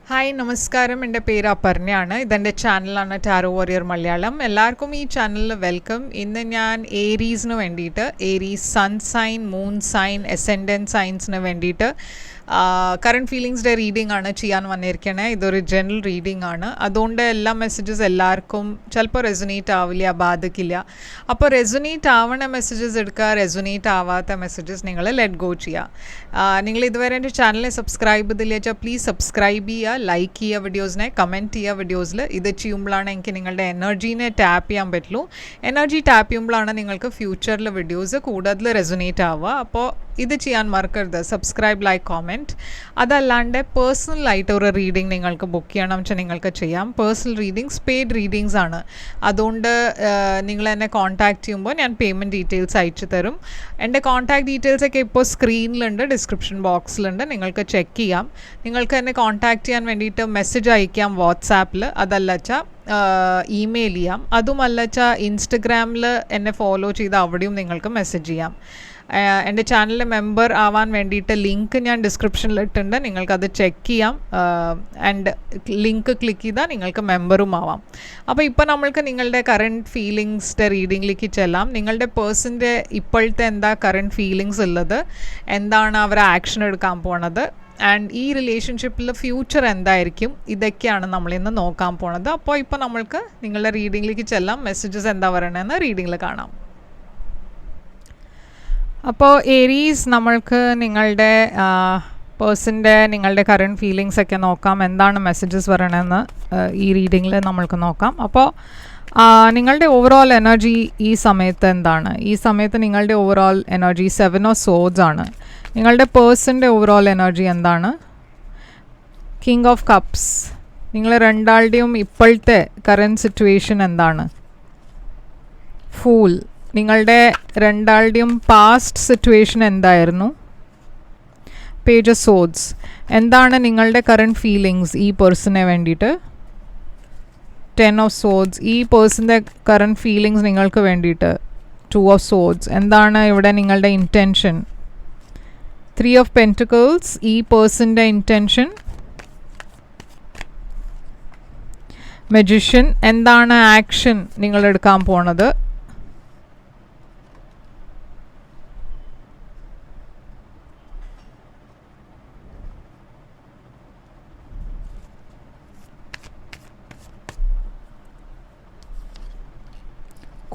Hi നമസ്കാരം, എൻ്റെ പേര് അപർണയാണ്. ഇതെൻ്റെ ചാനലാണ് ടാരോ വാരിയർ മലയാളം. എല്ലാവർക്കും ഈ ചാനലിൽ വെൽക്കം. ഇന്ന് ഞാൻ ഏരീസിന് വേണ്ടിയിട്ട്, Aries sun sign, moon sign, ascendant സൈൻസിന് വേണ്ടിയിട്ട് കറണ്ട് ഫീലിങ്സിൻ്റെ റീഡിംഗ് ആണ് ചെയ്യാൻ വന്നിരിക്കണേ. ഇതൊരു ജനറൽ റീഡിംഗ് ആണ്. അതുകൊണ്ട് എല്ലാ മെസ്സേജസ് എല്ലാവർക്കും ചിലപ്പോൾ റെസൊനേറ്റ് ആവില്ല, ബാധിക്കില്ല. അപ്പോൾ റെസൊനേറ്റ് ആവണ മെസ്സേജസ് എടുക്കുക, റെസൊനേറ്റ് ആവാത്ത മെസ്സേജസ് നിങ്ങൾ ലെറ്റ് ഗോ ചെയ്യുക. നിങ്ങൾ ഇതുവരെ എൻ്റെ ചാനലിനെ സബ്സ്ക്രൈബ് ചെയ്തില്ല വെച്ചാൽ പ്ലീസ് സബ്സ്ക്രൈബ് ചെയ്യുക, ലൈക്ക് ചെയ്യുക വീഡിയോസിനെ, കമൻറ്റ് ചെയ്യുക വീഡിയോസിൽ. ഇത് ചെയ്യുമ്പോഴാണ് എനിക്ക് നിങ്ങളുടെ എനർജീനെ ടാപ്പ് ചെയ്യാൻ പറ്റുള്ളൂ. എനർജി ടാപ്പ് ചെയ്യുമ്പോഴാണ് നിങ്ങൾക്ക് ഫ്യൂച്ചറിൽ വീഡിയോസ് കൂടുതൽ റെസൊനേറ്റ് ആവുക. അപ്പോൾ ഇത് ചെയ്യാൻ മറക്കരുത്, സബ്സ്ക്രൈബ്, ലൈക്ക്, കോമെൻറ്റ്. അതല്ലാണ്ട് പേഴ്സണലായിട്ട് ഒരു റീഡിംഗ് നിങ്ങൾക്ക് ബുക്ക് ചെയ്യണം വെച്ചാൽ നിങ്ങൾക്ക് ചെയ്യാം. പേഴ്സണൽ റീഡിങ്സ് പെയ്ഡ് റീഡിങ്സ് ആണ്. അതുകൊണ്ട് നിങ്ങൾ എന്നെ കോൺടാക്റ്റ് ചെയ്യുമ്പോൾ ഞാൻ പേയ്മെൻറ്റ് ഡീറ്റെയിൽസ് അയച്ചു തരും. എൻ്റെ കോൺടാക്ട് ഡീറ്റെയിൽസൊക്കെ ഇപ്പോൾ സ്ക്രീനിലുണ്ട്, ഡിസ്ക്രിപ്ഷൻ ബോക്സിലുണ്ട്, നിങ്ങൾക്ക് ചെക്ക് ചെയ്യാം. നിങ്ങൾക്ക് എന്നെ കോൺടാക്റ്റ് ചെയ്യാൻ വേണ്ടിയിട്ട് മെസ്സേജ് അയക്കാം വാട്സാപ്പിൽ, അതല്ല വെച്ചാൽ ഇമെയിൽ ചെയ്യാം. അതുമല്ല വെച്ചാൽ ഇൻസ്റ്റഗ്രാമിൽ എന്നെ ഫോളോ ചെയ്ത് അവിടെയും നിങ്ങൾക്ക് മെസ്സേജ് ചെയ്യാം. എൻ്റെ ചാനലിലെ മെമ്പർ ആവാൻ വേണ്ടിയിട്ട് ലിങ്ക് ഞാൻ ഡിസ്ക്രിപ്ഷനിൽ ഇട്ടിട്ടുണ്ട്, നിങ്ങൾക്കത് ചെക്ക് ചെയ്യാം. ആൻഡ് ലിങ്ക് ക്ലിക്ക് ചെയ്താൽ നിങ്ങൾക്ക് മെമ്പറും ആവാം. അപ്പോൾ ഇപ്പോൾ നമ്മൾക്ക് നിങ്ങളുടെ കറണ്ട് ഫീലിങ്സിൻ്റെ റീഡിങ്ങിലേക്ക് ചെല്ലാം. നിങ്ങളുടെ പേഴ്സൻ്റെ ഇപ്പോഴത്തെ എന്താ കറണ്ട് ഫീലിങ്സ് ഉള്ളത്, എന്താണ് അവർ ആക്ഷൻ എടുക്കാൻ പോണത്, ആൻഡ് ഈ റിലേഷൻഷിപ്പിൽ ഫ്യൂച്ചർ എന്തായിരിക്കും, ഇതൊക്കെയാണ് നമ്മളിന്ന് നോക്കാൻ പോണത്. അപ്പോൾ ഇപ്പോൾ നമ്മൾക്ക് നിങ്ങളുടെ റീഡിങ്ങിലേക്ക് ചെല്ലാം. മെസ്സേജസ് എന്താ പറയണതെന്ന് റീഡിങ്ങിൽ കാണാം. അപ്പോൾ ഏരീസ്, നമ്മൾക്ക് നിങ്ങളുടെ പേഴ്സൻ്റെ നിങ്ങളുടെ കറണ്ട് ഫീലിങ്സ് ഒക്കെ നോക്കാം. എന്താണ് മെസ്സേജസ് പറയണമെന്ന് ഈ റീഡിങ്ങിൽ നമ്മൾക്ക് നോക്കാം. അപ്പോൾ നിങ്ങളുടെ ഓവറോൾ എനർജി ഈ സമയത്ത് എന്താണ്? ഈ സമയത്ത് നിങ്ങളുടെ ഓവറോൾ എനർജി 7 ഓഫ് സോഡ്സ് ആണ്. നിങ്ങളുടെ പേഴ്സൻ്റെ ഓവറോൾ എനർജി എന്താണ്? King of cups. നിങ്ങൾ രണ്ടാളുടെയും ഇപ്പോഴത്തെ കറണ്ട് സിറ്റുവേഷൻ എന്താണ്? ഫൂൾ. നിങ്ങളുടെ രണ്ടാളുടെയും പാസ്റ്റ് സിറ്റുവേഷൻ എന്തായിരുന്നു? Page of swords. എന്താണ് നിങ്ങളുടെ കറണ്ട് ഫീലിങ്സ് ഈ പേഴ്സണെ വേണ്ടിയിട്ട്? 10 ഓഫ് സോഡ്സ്. ഈ പേഴ്സൻ്റെ കറണ്ട് ഫീലിങ്സ് നിങ്ങൾക്ക് വേണ്ടിയിട്ട് 2 ഓഫ് സോഡ്സ്. എന്താണ് ഇവിടെ നിങ്ങളുടെ ഇൻറ്റൻഷൻ? 3 of pentacles. ഈ പേഴ്സൻ്റെ ഇൻറ്റൻഷൻ. മജിഷ്യൻ. എന്താണ് ആക്ഷൻ നിങ്ങൾ എടുക്കാൻ പോണത്?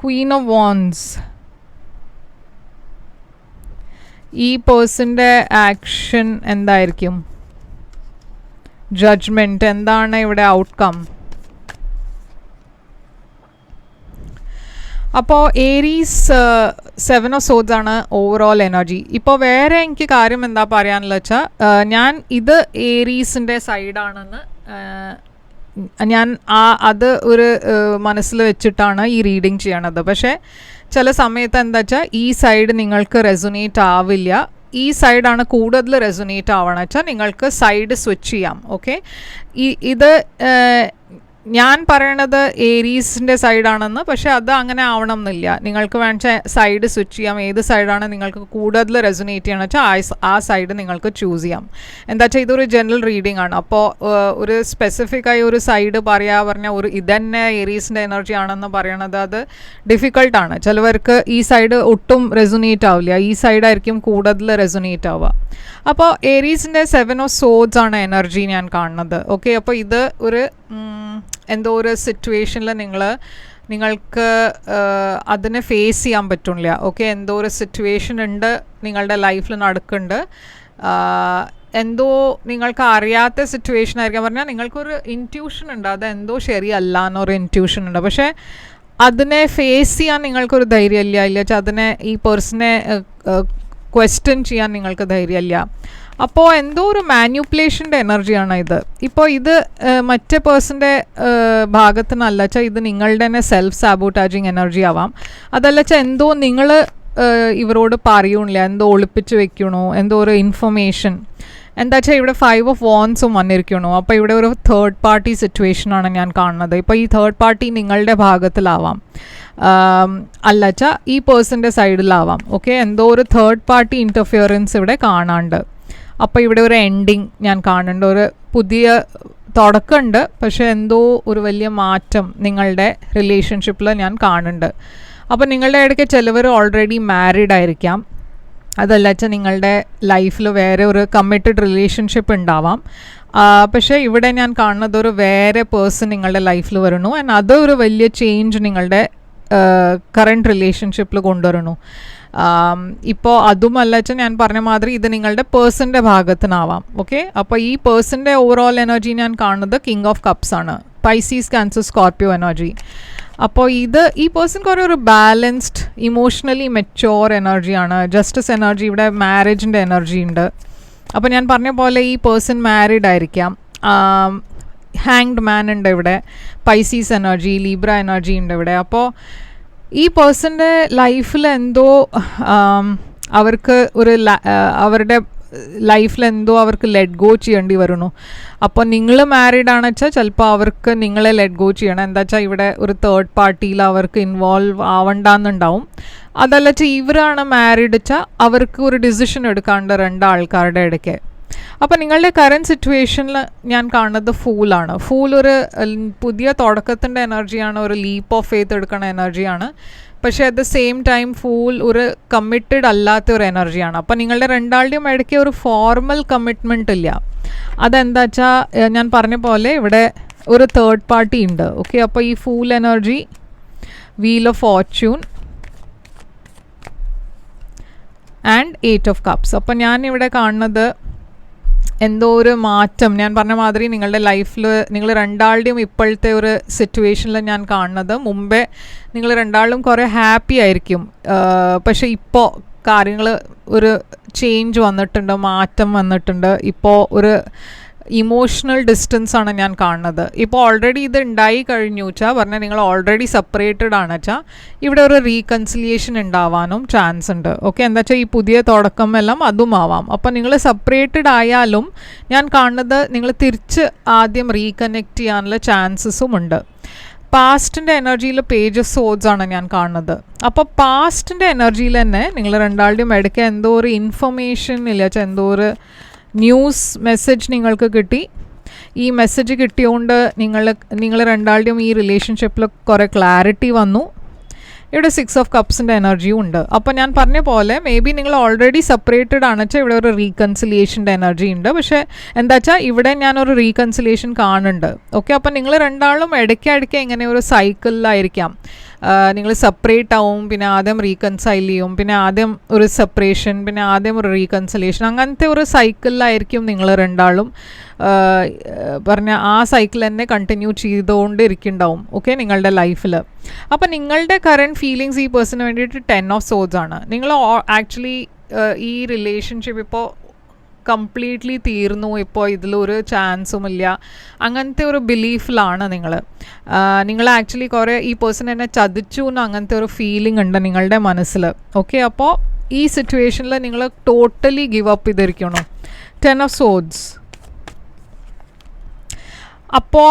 Queen of wands. ഈ പേഴ്സൻ്റെ ആക്ഷൻ എന്തായിരിക്കും? ജഡ്ജ്മെൻറ്റ്. എന്താണ് ഇവിടെ ഔട്ട്കം? അപ്പോൾ ഏരീസ് 7 ഓഫ് സോഡ്സ് ആണ് ഓവറോൾ എനർജി. ഇപ്പോൾ വേറെ എനിക്ക് കാര്യം എന്താ പറയാനുള്ള വെച്ചാൽ, ഞാൻ ഇത് ഏരീസിൻ്റെ സൈഡാണെന്ന് ഞാൻ അത് ഒരു മനസ്സിൽ വെച്ചിട്ടാണ് ഈ റീഡിങ് ചെയ്യണത്. പക്ഷേ ചില സമയത്ത് എന്താ വെച്ചാൽ ഈ സൈഡ് നിങ്ങൾക്ക് റെസൊനേറ്റ് ആവില്ല. ഈ സൈഡാണ് കൂടുതൽ റെസൊനേറ്റ് ആവണം വെച്ചാൽ നിങ്ങൾക്ക് സൈഡ് സ്വിച്ച് ചെയ്യാം. ഓക്കെ, ഇത് ഞാൻ പറയണത് ഏരീസിൻ്റെ സൈഡാണെന്ന്, പക്ഷേ അത് അങ്ങനെ ആവണം എന്നില്ല. നിങ്ങൾക്ക് വേണമെങ്കിൽ സൈഡ് സ്വിച്ച് ചെയ്യാം. ഏത് സൈഡാണ് നിങ്ങൾക്ക് കൂടുതൽ റെസൊനേറ്റ് ചെയ്യണം വെച്ചാൽ ആ സൈഡ് നിങ്ങൾക്ക് ചൂസ് ചെയ്യാം. എന്താ വെച്ചാൽ ഇതൊരു ജനറൽ റീഡിംഗ് ആണ്. അപ്പോൾ ഒരു സ്പെസിഫിക് ആയി ഒരു സൈഡ് പറഞ്ഞാൽ ഒരു ഇതന്നെ ഏരീസിൻ്റെ എനർജി ആണെന്ന് പറയണത് അത് ഡിഫിക്കൾട്ടാണ്. ചിലവർക്ക് ഈ സൈഡ് ഒട്ടും റെസൊനേറ്റ് ആവില്ല, ഈ സൈഡായിരിക്കും കൂടുതൽ റെസൊനേറ്റ് ആവുക. അപ്പോൾ ഏരീസിൻ്റെ 7 ഓഫ് സോഡ്സ് ആണ് എനർജി ഞാൻ കാണുന്നത്. ഓക്കെ, അപ്പോൾ ഇത് ഒരു എന്തോ ഒരു സിറ്റുവേഷനിൽ നിങ്ങൾക്ക് അതിനെ ഫേസ് ചെയ്യാൻ പറ്റില്ല. ഓക്കെ, എന്തോ ഒരു സിറ്റുവേഷൻ ഉണ്ട് നിങ്ങളുടെ ലൈഫിൽ നടക്കുന്നുണ്ട്. എന്തോ നിങ്ങൾക്ക് അറിയാത്ത സിറ്റുവേഷൻ ആയിരിക്കാം. പറഞ്ഞാൽ നിങ്ങൾക്കൊരു ഇൻറ്റ്യൂഷൻ ഉണ്ട്, അതെന്തോ ശരിയല്ല എന്നൊരു ഇൻറ്റ്യൂഷൻ ഉണ്ട്. പക്ഷേ അതിനെ ഫേസ് ചെയ്യാൻ നിങ്ങൾക്കൊരു ധൈര്യമില്ല. ഇല്ല വെച്ചാൽ അതിനെ ഈ പേഴ്സണെ ക്വസ്റ്റ്യൻ ചെയ്യാൻ നിങ്ങൾക്ക് ധൈര്യമില്ല. അപ്പോൾ എന്തോ ഒരു മാനിപ്പുലേഷൻ്റെ എനർജിയാണ് ഇത്. ഇപ്പോൾ ഇത് മറ്റേ പേഴ്സൻ്റെ ഭാഗത്തു നിന്നല്ല വെച്ചാൽ ഇത് നിങ്ങളുടെ തന്നെ സെൽഫ് സാബോട്ടാജിങ് എനർജി ആവാം. അതല്ല വെച്ചാൽ എന്തോ നിങ്ങൾ ഇവരോട് പറയണില്ല, എന്തോ ഒളിപ്പിച്ച് വെക്കണോ, എന്തോ ഒരു ഇൻഫർമേഷൻ. എന്താ വെച്ചാൽ ഇവിടെ 5 ഓഫ് വാൻഡ്സും വന്നിരിക്കണു. അപ്പോൾ ഇവിടെ ഒരു തേർഡ് പാർട്ടി സിറ്റുവേഷനാണ് ഞാൻ കാണുന്നത്. ഇപ്പോൾ ഈ തേർഡ് പാർട്ടി നിങ്ങളുടെ ഭാഗത്തിലാവാം, അല്ല വെച്ചാൽ ഈ പേഴ്സൻ്റെ സൈഡിലാവാം. ഓക്കെ, എന്തോ ഒരു തേർഡ് പാർട്ടി ഇൻ്റർഫിയറൻസ് ഇവിടെ കാണാണ്ട്. അപ്പോൾ ഇവിടെ ഒരു എൻഡിങ് ഞാൻ കാണുന്നുണ്ട്, ഒരു പുതിയ തുടക്കമുണ്ട്, പക്ഷേ എന്തോ ഒരു വലിയ മാറ്റം നിങ്ങളുടെ റിലേഷൻഷിപ്പിൽ ഞാൻ കാണുന്നുണ്ട്. അപ്പോൾ നിങ്ങളുടെ ഇടയ്ക്ക് ചിലവർ ഓൾറെഡി മാരീഡ് ആയിരിക്കാം, അതല്ല വെച്ചാൽ നിങ്ങളുടെ ലൈഫിൽ വേറെ ഒരു കമ്മിറ്റഡ് റിലേഷൻഷിപ്പ് ഉണ്ടാവാം. പക്ഷേ ഇവിടെ ഞാൻ കാണുന്നത് ഒരു വേറെ പേഴ്സൺ നിങ്ങളുടെ ലൈഫിൽ വരണു, ആൻഡ് അതൊരു വലിയ ചേഞ്ച് നിങ്ങളുടെ കറണ്ട് റിലേഷൻഷിപ്പിൽ കൊണ്ടുവരണു. ഇപ്പോൾ അതുമല്ല വെച്ചാൽ ഞാൻ പറഞ്ഞ മാതിരി ഇത് നിങ്ങളുടെ പേഴ്സൻ്റെ ഭാഗത്തുനിന്നാവാം. ഓക്കെ, അപ്പോൾ ഈ പേഴ്സൻ്റെ ഓവറോൾ എനർജി ഞാൻ കാണുന്നത് കിങ് ഓഫ് കപ്സ് ആണ്, പൈസീസ്, ക്യാൻസർ, സ്കോർപ്പിയോ എനർജി. അപ്പോൾ ഈ പേഴ്സൺ കുറേ ഒരു ബാലൻസ്ഡ് ഇമോഷണലി മെച്യോർ എനർജിയാണ്. ജസ്റ്റിസ് എനർജി, ഇവിടെ മാരേജിൻ്റെ എനർജി ഉണ്ട്. അപ്പോൾ ഞാൻ പറഞ്ഞ പോലെ ഈ പേഴ്സൺ മാരീഡ് ആയിരിക്കാം. ഹാങ്ഡ് മാൻ ഉണ്ട് ഇവിടെ, പൈസീസ് എനർജി, ലീബ്ര എനർജി ഉണ്ട് ഇവിടെ. അപ്പോൾ ഈ പേഴ്സൻ്റെ ലൈഫിൽ എന്തോ അവർക്ക് അവരുടെ ലൈഫിൽ എന്തോ അവർക്ക് ലെറ്റ് ഗോ ചെയ്യേണ്ടി വരുന്നു. അപ്പോൾ നിങ്ങൾ മാരീഡ് ആണെന്ന് വെച്ചാൽ ചിലപ്പോൾ അവർക്ക് നിങ്ങളെ ലെറ്റ് ഗോ ചെയ്യണം. എന്താ വെച്ചാൽ ഇവിടെ ഒരു തേർഡ് പാർട്ടിയിൽ അവർക്ക് ഇൻവോൾവ് ആവണ്ടെന്നുണ്ടാവും. അതല്ല വെച്ചാൽ ഇവരാണ് മാരീഡ് വെച്ചാൽ അവർക്ക് ഒരു ഡിസിഷൻ എടുക്കാണ്ട് രണ്ടാൾക്കാരുടെ ഇടയ്ക്ക്. അപ്പോൾ നിങ്ങളുടെ കറൻറ്റ് സിറ്റുവേഷനിൽ ഞാൻ കാണുന്നത് ഫൂളാണ്. ഫൂൾ ഒരു പുതിയ തുടക്കത്തിൻ്റെ എനർജിയാണ്, ഒരു ലീപ്പ് ഓഫ് ഫെയ്ത്ത് എടുക്കുന്ന എനർജിയാണ്. പക്ഷേ at the same time fool ഒരു കമ്മിറ്റഡ് അല്ലാത്ത ഒരു എനർജിയാണ്. അപ്പോൾ നിങ്ങളുടെ രണ്ടാളുടെയും ഇടയ്ക്ക് ഒരു ഫോർമൽ കമ്മിറ്റ്മെൻ്റ് ഇല്ല. അതെന്താ വെച്ചാൽ ഞാൻ പറഞ്ഞ പോലെ ഇവിടെ ഒരു തേർഡ് പാർട്ടി ഉണ്ട്. ഓക്കെ, അപ്പോൾ ഈ fool energy, wheel of Fortune and 8 of cups. അപ്പോൾ ഞാൻ ഇവിടെ കാണുന്നത് എന്തോ ഒരു മാറ്റം, ഞാൻ പറഞ്ഞ മാതിരി നിങ്ങളുടെ ലൈഫിൽ നിങ്ങൾ രണ്ടാളുടെയും ഇപ്പോഴത്തെ ഒരു സിറ്റുവേഷനിൽ ഞാൻ കാണുന്നത്, മുമ്പേ നിങ്ങൾ രണ്ടാളും കുറേ ഹാപ്പി ആയിരിക്കും. പക്ഷേ ഇപ്പോൾ കാര്യങ്ങൾ ഒരു ചേഞ്ച് വന്നിട്ടുണ്ട്, മാറ്റം വന്നിട്ടുണ്ട്. ഇപ്പോൾ ഒരു ഇമോഷണൽ ഡിസ്റ്റൻസ് ആണ് ഞാൻ കാണുന്നത്. ഇപ്പോൾ ഓൾറെഡി ഇത് ഉണ്ടായി കഴിഞ്ഞു വെച്ചാൽ പറഞ്ഞാൽ നിങ്ങൾ ഓൾറെഡി സെപ്പറേറ്റഡ് ആണ് വെച്ചാൽ ഇവിടെ ഒരു റീകൺസിലിയേഷൻ ഉണ്ടാവാനും ചാൻസ് ഉണ്ട്. ഓക്കെ, എന്താ വെച്ചാൽ ഈ പുതിയ തുടക്കം എല്ലാം അതും ആവാം. അപ്പോൾ നിങ്ങൾ സെപ്പറേറ്റഡ് ആയാലും ഞാൻ കാണുന്നത് നിങ്ങൾ തിരിച്ച് ആദ്യം റീകണക്ട് ചെയ്യാനുള്ള ചാൻസസും ഉണ്ട്. പാസ്റ്റിൻ്റെ എനർജിയിൽ പേജ് ഓഫ് സോഡ്സ് ആണ് ഞാൻ കാണുന്നത്. അപ്പോൾ പാസ്റ്റിൻ്റെ എനർജിയിൽ തന്നെ നിങ്ങൾ രണ്ടാളുടെയും ഇടയ്ക്ക് എന്തോ ഒരു ഇൻഫർമേഷൻ ഇല്ല വെച്ചാൽ എന്തോ ഒരു ന്യൂസ് മെസ്സേജ് നിങ്ങൾക്ക് കിട്ടി. ഈ മെസ്സേജ് കിട്ടിയോണ്ട് നിങ്ങൾ രണ്ടാളുടെയും ഈ റിലേഷൻഷിപ്പിൽ കുറേ ക്ലാരിറ്റി വന്നു. ഇവിടെ 6 ഓഫ് കപ്സിൻ്റെ എനർജിയും ഉണ്ട്. അപ്പോൾ ഞാൻ പറഞ്ഞ പോലെ മേ ബി നിങ്ങൾ ഓൾറെഡി സെപ്പറേറ്റഡ് ആണ് വെച്ചാൽ ഇവിടെ ഒരു റീകൺസിലിയേഷൻ്റെ എനർജി ഉണ്ട്. പക്ഷേ എന്താ വെച്ചാൽ ഇവിടെ ഞാനൊരു റീകൺസിലിയേഷൻ കാണുന്നുണ്ട്. ഓക്കെ, അപ്പോൾ നിങ്ങൾ രണ്ടാളും ഇടയ്ക്കിടയ്ക്ക് ഇങ്ങനെ ഒരു സൈക്കിളിലായിരിക്കാം. നിങ്ങൾ സെപ്പറേറ്റ് ആവും, പിന്നെ ആദ്യം റീകൺസൈൽ ചെയ്യും, പിന്നെ ആദ്യം ഒരു സെപ്പറേഷൻ, പിന്നെ ആദ്യം ഒരു റീകൺസിലേഷൻ, അങ്ങനത്തെ ഒരു സൈക്കിളിലായിരിക്കും നിങ്ങൾ രണ്ടാളും പറഞ്ഞ ആ സൈക്കിൾ തന്നെ കണ്ടിന്യൂ ചെയ്തുകൊണ്ട് ഇരിക്കുന്നുണ്ടാവും. ഓക്കെ, നിങ്ങളുടെ ലൈഫിൽ. അപ്പോൾ നിങ്ങളുടെ കറൻറ്റ് ഫീലിങ്സ് ഈ പേഴ്സണിന് വേണ്ടിയിട്ട് 10 ഓഫ് സോഡ്സ് ആണ്. നിങ്ങൾ ആക്ച്വലി ഈ റിലേഷൻഷിപ്പ് ഇപ്പോൾ കംപ്ലീറ്റ്ലി തീർന്നു, ഇപ്പോൾ ഇതിലൊരു ചാൻസും ഇല്ല, അങ്ങനത്തെ ഒരു ബിലീഫിലാണ് നിങ്ങൾ ആക്ച്വലി കുറേ ഈ പേഴ്സൺ എന്നെ ചതിച്ചു എന്ന് അങ്ങനത്തെ ഒരു ഫീലിംഗ് ഉണ്ട് നിങ്ങളുടെ മനസ്സിൽ. ഓക്കെ, അപ്പോൾ ഈ സിറ്റുവേഷനിൽ നിങ്ങൾ ടോട്ടലി ഗിവ് അപ്പ് ചെയ്തിരിക്കണം. 10 ഓഫ് സോഡ്സ്. അപ്പോൾ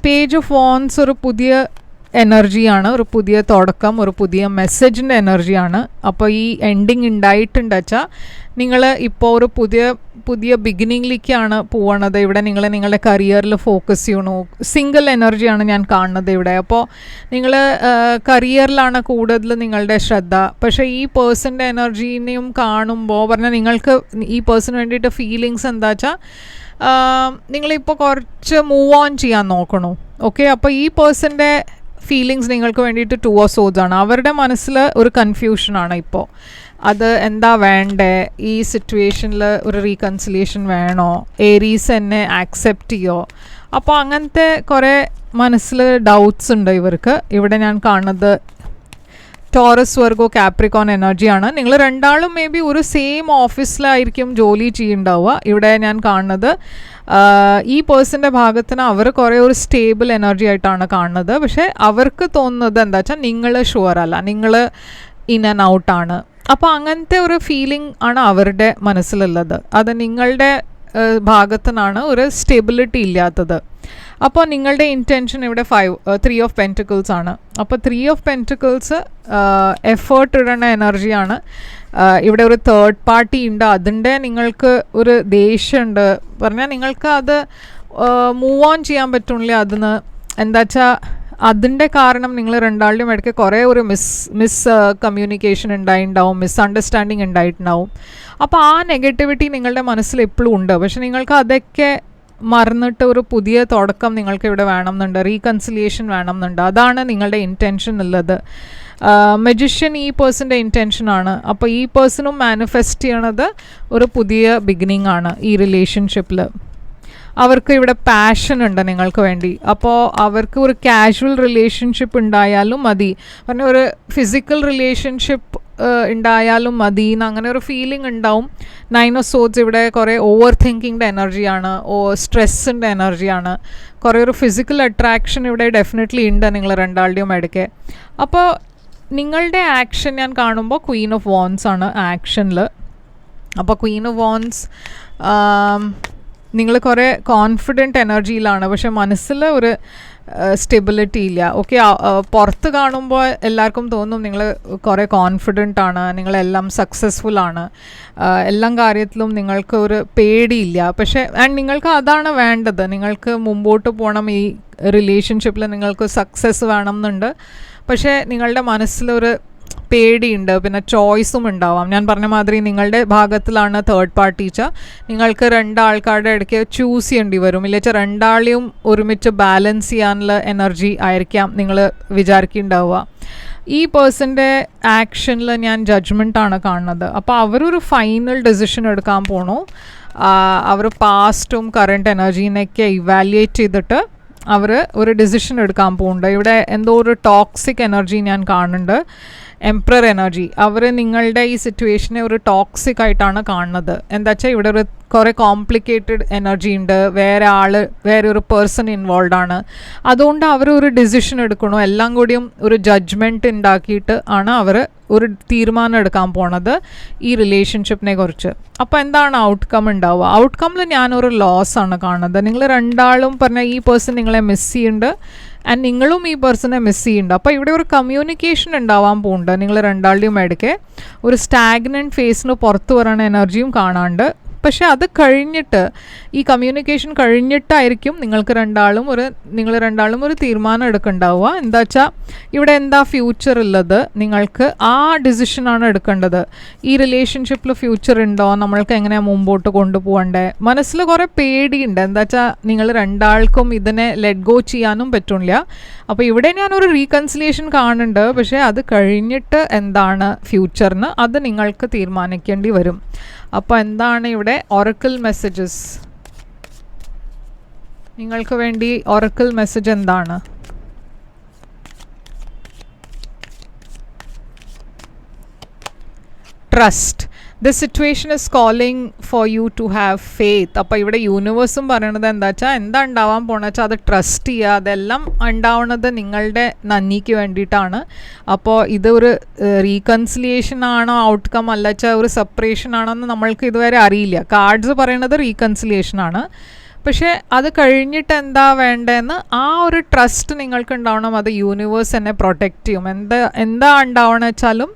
പേജ് ഓഫ് വോൺസ് ഒരു പുതിയ എനർജിയാണ്, ഒരു പുതിയ തുടക്കം, ഒരു പുതിയ മെസ്സേജിൻ്റെ എനർജിയാണ്. അപ്പോൾ ഈ എൻഡിങ് ഉണ്ടായിട്ടുണ്ട് വെച്ചാൽ നിങ്ങൾ ഇപ്പോൾ ഒരു പുതിയ ബിഗിനിങ്ങിലേക്കാണ് പോകണത്. ഇവിടെ നിങ്ങൾ നിങ്ങളുടെ കരിയറിൽ ഫോക്കസ് ചെയ്യണു. സിംഗിൾ എനർജിയാണ് ഞാൻ കാണുന്നത് ഇവിടെ. അപ്പോൾ നിങ്ങൾ കരിയറിലാണ് കൂടുതൽ നിങ്ങളുടെ ശ്രദ്ധ. പക്ഷേ ഈ പേഴ്സൻ്റെ എനർജീനെയും കാണുമ്പോൾ പറഞ്ഞാൽ നിങ്ങൾക്ക് ഈ പേഴ്സണിന് വേണ്ടിയിട്ട് ഫീലിങ്സ് എന്താ വെച്ചാൽ നിങ്ങളിപ്പോൾ കുറച്ച് മൂവ് ഓൺ ചെയ്യാൻ നോക്കണു. ഓക്കെ, അപ്പോൾ ഈ പേഴ്സൻ്റെ ഫീലിങ്സ് നിങ്ങൾക്ക് വേണ്ടിയിട്ട് 2 ഓഫ് സോഡ്സ് ആണ്. അവരുടെ മനസ്സിൽ ഒരു കൺഫ്യൂഷനാണ് ഇപ്പോൾ. അത് എന്താ വേണ്ടേ, ഈ സിറ്റുവേഷനിൽ ഒരു റീകൺസിലിയേഷൻ വേണോ, ഏരീസ് എന്നെ ആക്സെപ്റ്റ് ചെയ്യോ. അപ്പോൾ അങ്ങനത്തെ കുറേ മനസ്സിൽ ഡൗട്ട്സ് ഉണ്ട് ഇവർക്ക്. ഇവിടെ ഞാൻ കാണുന്നത് ടോറസ്, വെർഗോ, കാപ്രിക്കോൺ എനർജിയാണ്. നിങ്ങൾ രണ്ടാളും മേ ബി ഒരു സെയിം ഓഫീസിലായിരിക്കും ജോലി ചെയ്യുന്നുണ്ടാവുക. ഇവിടെ ഞാൻ കാണുന്നത് ഈ പേഴ്സൻ്റെ ഭാഗത്തിന് അവർ കുറേ ഒരു സ്റ്റേബിൾ എനർജി ആയിട്ടാണ് കാണുന്നത്. പക്ഷേ അവർക്ക് തോന്നുന്നത് എന്താ വെച്ചാൽ നിങ്ങൾ ഷുവർ അല്ല, നിങ്ങൾ ഇൻ ആൻഡ് ഔട്ടാണ്. അപ്പോൾ അങ്ങനത്തെ ഒരു ഫീലിംഗ് ആണ് അവരുടെ മനസ്സിലുള്ളത്. അത് നിങ്ങളുടെ ഭാഗത്തുനിന്നാണ് ഒരു സ്റ്റെബിലിറ്റി ഇല്ലാത്തത്. അപ്പോൾ നിങ്ങളുടെ ഇൻറ്റൻഷൻ ഇവിടെ 3 ഓഫ് പെൻറ്റിക്കിൾസ് ആണ്. അപ്പോൾ 3 ഓഫ് പെൻറ്റിക്കിൾസ് എഫേർട്ട് ഇടുന്ന എനർജിയാണ്. ഇവിടെ ഒരു തേർഡ് പാർട്ടി ഉണ്ട്, അതിൻ്റെ നിങ്ങൾക്ക് ഒരു ദേഷ്യമുണ്ട് പറഞ്ഞാൽ നിങ്ങൾക്ക് അത് മൂവ് ഓൺ ചെയ്യാൻ പറ്റുന്നില്ല അതിന്. എന്താ വെച്ചാൽ അതിൻ്റെ കാരണം നിങ്ങൾ രണ്ടാളുടെയും ഇടയ്ക്ക് കുറേ ഒരു മിസ് കമ്മ്യൂണിക്കേഷൻ ഉണ്ടായിട്ടുണ്ടാവും, മിസ്അണ്ടർസ്റ്റാൻഡിങ് ഉണ്ടായിട്ടുണ്ടാവും. അപ്പോൾ ആ നെഗറ്റിവിറ്റി നിങ്ങളുടെ മനസ്സിൽ എപ്പോഴും ഉണ്ട്. പക്ഷെ നിങ്ങൾക്ക് അതൊക്കെ മറന്നിട്ട് ഒരു പുതിയ തുടക്കം നിങ്ങൾക്ക് ഇവിടെ വേണമെന്നുണ്ട്, റീകൺസിലിയേഷൻ വേണമെന്നുണ്ട്. അതാണ് നിങ്ങളുടെ ഇൻറ്റൻഷൻ ഉള്ളത്. മജിഷ്യൻ ഈ പേഴ്സൻ്റെ ഇൻറ്റൻഷനാണ്. അപ്പോൾ ഈ പേഴ്സണും മാനിഫെസ്റ്റ് ചെയ്യണത് ഒരു പുതിയ ബിഗിനിങ് ആണ് ഈ റിലേഷൻഷിപ്പിൽ. അവർക്ക് ഇവിടെ പാഷൻ ഉണ്ട് നിങ്ങൾക്ക് വേണ്ടി. അപ്പോൾ അവർക്ക് ഒരു കാഷ്വൽ റിലേഷൻഷിപ്പ് ഉണ്ടായാലും മതി, പറഞ്ഞ ഒരു ഫിസിക്കൽ റിലേഷൻഷിപ്പ് ഉണ്ടായാലും മതി എന്ന് അങ്ങനെ ഒരു ഫീലിംഗ് ഉണ്ടാവും. 9 of Swords ഇവിടെ കുറേ ഓവർ തിങ്കിങ്ങിൻ്റെ എനർജിയാണ്, സ്ട്രെസ്സിൻ്റെ എനർജിയാണ്. കുറേ ഒരു ഫിസിക്കൽ അട്രാക്ഷൻ ഇവിടെ ഡെഫിനറ്റ്ലി ഉണ്ട് നിങ്ങൾ രണ്ടാളുടെയും ഇടയ്ക്ക്. അപ്പോൾ നിങ്ങളുടെ ആക്ഷൻ ഞാൻ കാണുമ്പോൾ Queen of Wands ആണ് ആക്ഷനിൽ. അപ്പോൾ Queen of Wands നിങ്ങൾ കുറേ കോൺഫിഡൻറ്റ് എനർജിയിലാണ്, പക്ഷെ മനസ്സിൽ ഒരു സ്റ്റെബിലിറ്റി ഇല്ല. ഓക്കെ, പുറത്ത് കാണുമ്പോൾ എല്ലാവർക്കും തോന്നും നിങ്ങൾ കുറേ കോൺഫിഡൻ്റ് ആണ്, നിങ്ങളെല്ലാം സക്സസ്ഫുൾ ആണ്, എല്ലാ കാര്യത്തിലും നിങ്ങൾക്ക് ഒരു പേടിയില്ല. പക്ഷേ നിങ്ങൾക്ക് അതാണ് വേണ്ടത്. നിങ്ങൾക്ക് മുമ്പോട്ട് പോകണം, ഈ റിലേഷൻഷിപ്പിൽ നിങ്ങൾക്ക് സക്സസ് വേണം എന്നുണ്ട്. പക്ഷേ നിങ്ങളുടെ മനസ്സിലൊരു പേടിയുണ്ട്, പിന്നെ ചോയ്സും ഉണ്ടാവാം. ഞാൻ പറഞ്ഞ മാതിരി നിങ്ങളുടെ ഭാഗത്തിലാണ് തേർഡ് പാർട്ടിച്ച, നിങ്ങൾക്ക് രണ്ടാൾക്കാരുടെ ഇടയ്ക്ക് ചൂസ് ചെയ്യേണ്ടി വരും. ഇല്ലെങ്കിൽ രണ്ടാളെയും ഒരുമിച്ച് ബാലൻസ് ചെയ്യാനുള്ള എനർജി ആയിരിക്കാം നിങ്ങൾ വിചാരിക്കുന്നുണ്ടാവുക. ഈ പേഴ്സൻ്റെ ആക്ഷനിൽ ഞാൻ ജഡ്ജ്മെൻറ്റാണ് കാണുന്നത്. അപ്പോൾ അവരൊരു ഫൈനൽ ഡെസിഷൻ എടുക്കാൻ പോകണു. അവർ പാസ്റ്റും കറണ്ട് എനർജീനെയൊക്കെ ഇവാലുവേറ്റ് ചെയ്തിട്ട് അവർ ഒരു ഡിസിഷൻ എടുക്കാൻ പോകുന്നുണ്ട്. ഇവിടെ എന്തോ ഒരു ടോക്സിക് എനർജി ഞാൻ കാണുന്നുണ്ട്, എംപ്രർ എനർജി. അവർ നിങ്ങളുടെ ഈ സിറ്റുവേഷനെ ഒരു ടോക്സിക് ആയിട്ടാണ് കാണുന്നത്. എന്താ വെച്ചാൽ ഇവിടെ ഒരു കുറേ കോംപ്ലിക്കേറ്റഡ് എനർജി ഉണ്ട്, വേറെ ഒരു പേഴ്സൺ ഇൻവോൾവ് ആണ്. അതുകൊണ്ട് അവർ ഒരു ഡിസിഷൻ എടുക്കണു, എല്ലാം കൂടിയും ഒരു ജഡ്ജ്മെൻറ്റ് ഉണ്ടാക്കിയിട്ട് ആണ് അവർ ഒരു തീരുമാനം എടുക്കാൻ പോണത് ഈ റിലേഷൻഷിപ്പിനെ കുറിച്ച്. അപ്പോൾ എന്താണ് ഔട്ട്കം ഉണ്ടാവുക? ഔട്ട്കമ്മിൽ ഞാനൊരു ലോസ് ആണ് കാണുന്നത്. നിങ്ങൾ രണ്ടാളും പറഞ്ഞ ഈ പേഴ്സൺ നിങ്ങളെ മിസ് ചെയ്യുന്നുണ്ട്, ആൻഡ് നിങ്ങളും ഈ പേഴ്സണെ മിസ് ചെയ്യുന്നുണ്ട്. അപ്പോൾ ഇവിടെ ഒരു കമ്മ്യൂണിക്കേഷൻ ഉണ്ടാവാൻ പോകുന്നുണ്ട്. നിങ്ങൾ രണ്ടാളുടെയും ഇടയ്ക്ക് ഒരു സ്റ്റാഗ്നൻറ്റ് ഫേസിന് പുറത്ത് വരണ എനർജിയും കാണാണ്ട്. പക്ഷെ അത് കഴിഞ്ഞിട്ട്, ഈ കമ്മ്യൂണിക്കേഷൻ കഴിഞ്ഞിട്ടായിരിക്കും നിങ്ങൾ രണ്ടാളും ഒരു തീരുമാനം എടുക്കണ്ടാവുക. എന്താ വെച്ചാൽ ഇവിടെ എന്താ ഫ്യൂച്ചർ ഉള്ളത്, നിങ്ങൾക്ക് ആ ഡിസിഷനാണ് എടുക്കേണ്ടത്. ഈ റിലേഷൻഷിപ്പിൽ ഫ്യൂച്ചർ ഉണ്ടോ, നമ്മൾക്ക് എങ്ങനെയാണ് മുമ്പോട്ട് കൊണ്ടുപോകണ്ടേ? മനസ്സിൽ കുറേ പേടിയുണ്ട്. എന്താ വെച്ചാൽ നിങ്ങൾ രണ്ടാൾക്കും ഇതിനെ ലെറ്റ് ഗോ ചെയ്യാനും പറ്റില്ല. അപ്പോൾ ഇവിടെ ഞാനൊരു റീകൺസിലിയേഷൻ കാണുന്നുണ്ട്, പക്ഷേ അത് കഴിഞ്ഞിട്ട് എന്താണ് ഫ്യൂച്ചറിന് അത് നിങ്ങൾക്ക് തീരുമാനിക്കേണ്ടി വരും. അപ്പോൾ എന്താണ് ഇവിടെ ഒറക്കിൾ മെസ്സേജസ് നിങ്ങൾക്ക് വേണ്ടി? ഒറക്കിൾ മെസ്സേജ് എന്താണ്? Trust. This situation is calling for you to have faith. അപ്പോൾ ഇവിടെ യൂണിവേഴ്സും പറയണത് എന്താ വെച്ചാൽ, എന്താ ഉണ്ടാവാൻ പോണെന്ന് വെച്ചാൽ അത് ട്രസ്റ്റ് ചെയ്യുക. അതെല്ലാം ഉണ്ടാവുന്നത് നിങ്ങളുടെ നന്ദിക്ക് വേണ്ടിയിട്ടാണ്. അപ്പോൾ ഇത് ഒരു റീകൺസിലിയേഷൻ ആണോ ഔട്ട്കം, അല്ല വെച്ചാൽ ഒരു സെപ്പറേഷൻ ആണോ എന്ന് നമ്മൾക്ക് ഇതുവരെ അറിയില്ല. കാർഡ്സ് പറയണത് റീകൺസിലിയേഷൻ ആണ്. പക്ഷേ അത് കഴിഞ്ഞിട്ട് എന്താ വേണ്ടതെന്ന് ആ ഒരു ട്രസ്റ്റ് നിങ്ങൾക്ക് ഉണ്ടാവണം. അത് യൂണിവേഴ്സ് എന്നെ പ്രൊട്ടക്റ്റ് ചെയ്യും. എന്താ ഉണ്ടാവണമെന്ന് വെച്ചാലും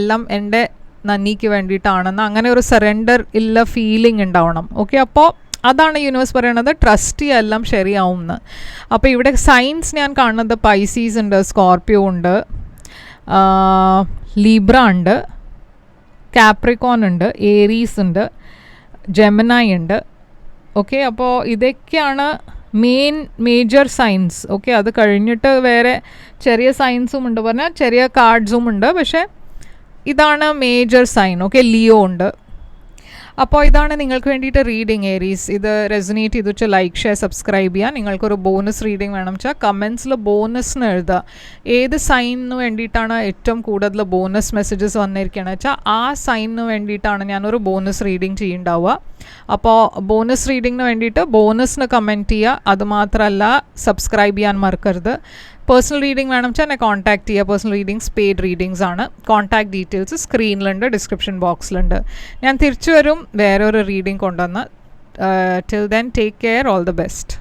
എല്ലാം എൻ്റെ നന്ദിക്ക് വേണ്ടിയിട്ടാണെന്ന് അങ്ങനെ ഒരു സറണ്ടർ ഇല്ല ഫീലിംഗ് ഉണ്ടാവണം. ഓക്കെ, അപ്പോൾ അതാണ് യൂണിവേഴ്സ് പറയണത്, ട്രസ്റ്റ് ചെയ്യുക, എല്ലാം ശരിയാവും എന്ന്. അപ്പോൾ ഇവിടെ സൈൻസ് ഞാൻ കാണുന്നത് പൈസീസ് ഉണ്ട്, സ്കോർപ്പിയോ ഉണ്ട്, ലീബ്ര ഉണ്ട്, കാപ്രിക്കോൺ ഉണ്ട്, ഏരീസ് ഉണ്ട്, ജെമിനായി ഉണ്ട്. ഓക്കെ, അപ്പോൾ ഇതൊക്കെയാണ് മേജർ സൈൻസ്. ഓക്കെ, അത് കഴിഞ്ഞിട്ട് വേറെ ചെറിയ സൈൻസും ഉണ്ട്, പറഞ്ഞാൽ ചെറിയ കാർഡ്സും ഉണ്ട്. പക്ഷേ ഇതാണ് മേജർ സൈൻ. ഓക്കെ, ലിയോ ഉണ്ട്. അപ്പോൾ ഇതാണ് നിങ്ങൾക്ക് വേണ്ടിയിട്ട് റീഡിങ് ഏരീസ്. ഇത് റെസൊനേറ്റ് ചെയ്ത് വെച്ചാൽ ലൈക്ക്, ഷെയർ, സബ്സ്ക്രൈബ് ചെയ്യുക. നിങ്ങൾക്കൊരു ബോണസ് റീഡിങ് വേണം വെച്ചാൽ കമൻസിൽ ബോണസിന് എഴുതുക. ഏത് സൈനിന് വേണ്ടിയിട്ടാണ് ഏറ്റവും കൂടുതൽ ബോണസ് മെസ്സേജസ് വന്നിരിക്കുകയെന്ന് വെച്ചാൽ ആ സൈനിന് വേണ്ടിയിട്ടാണ് ഞാനൊരു ബോണസ് റീഡിങ് ചെയ്യുന്നുണ്ടാവുക. അപ്പോൾ ബോണസ് റീഡിങ്ങിന് വേണ്ടിയിട്ട് ബോണസിന് കമൻറ്റ് ചെയ്യുക. അതുമാത്രമല്ല സബ്സ്ക്രൈബ് ചെയ്യാൻ മറക്കരുത്. പേഴ്സണൽ റീഡിംഗ് വേണം വെച്ചാൽ എന്നെ കോൺടാക്ട് ചെയ്യുക. പേഴ്സണൽ റീഡിങ്സ് പെയ്ഡ് റീഡിങ്സ് ആണ്. കോൺടാക്ട് ഡീറ്റെയിൽസ് സ്ക്രീനിലുണ്ട്, ഡിസ്ക്രിപ്ഷൻ ബോക്സിലുണ്ട്. ഞാൻ തിരിച്ചു വരും വേറൊരു റീഡിംഗ് കൊണ്ടുവന്ന്. Till then take care, all the best.